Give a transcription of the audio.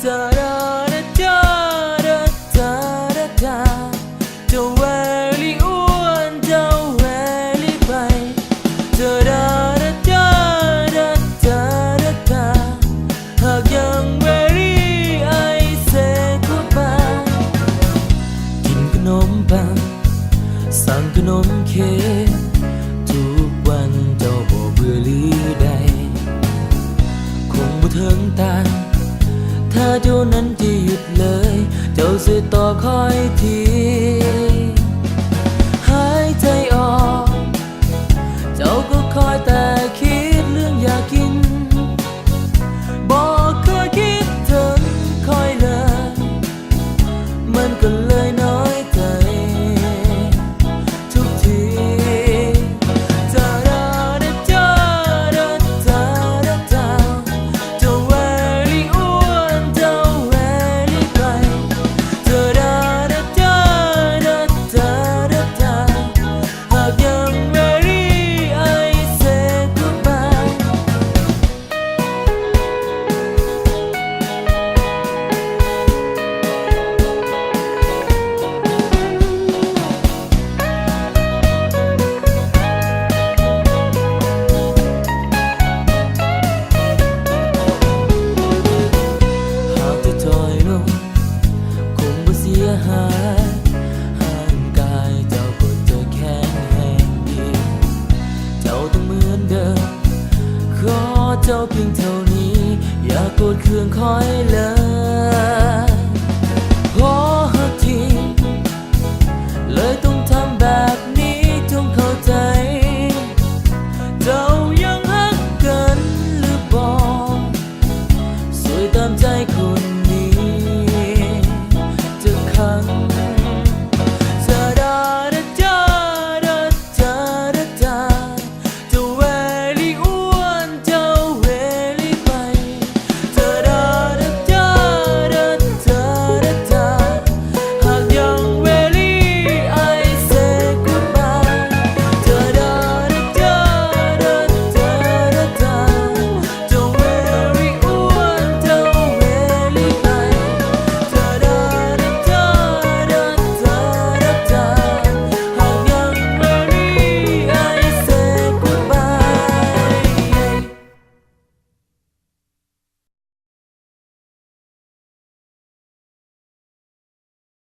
ดาดาดาดาดาดาดาเจ้าแวลี่อ้วนเจ้าแวลี่ไปดาดาดาดาดาดาดาหากยังแวลี่ไอเซกุบากินขนมปังสั่งขนมเค้กทุกวันเจ้าบ่เบื่อหรือใดคงบ่ถึงตาถ้าเจ้านั้นจะหยุดเลยเจ้าสิต่อคอยทีหายใจออกเจ้าก็คอยแต่คิดเรื่องอยากกินบอกเคยคิดถึงคอยเลยมันก็เลยน้อยใจทุกทีดาดาดาดาดาดาดาดาเจ้าแวลี่อ้วนเจ้าแวลี่ไปดาดาดาดาดาดาดาดาหากยังแวลี่ไอเซกุบายหากจะถอยลงคงบ่เสียหายห่างกายเจ้าก็จะแข็งแรงดีเจ้าต้องเหมือนเดิมขอเจ้าเพียงเท่านี้อย่าโกรธเคืองคอยเลย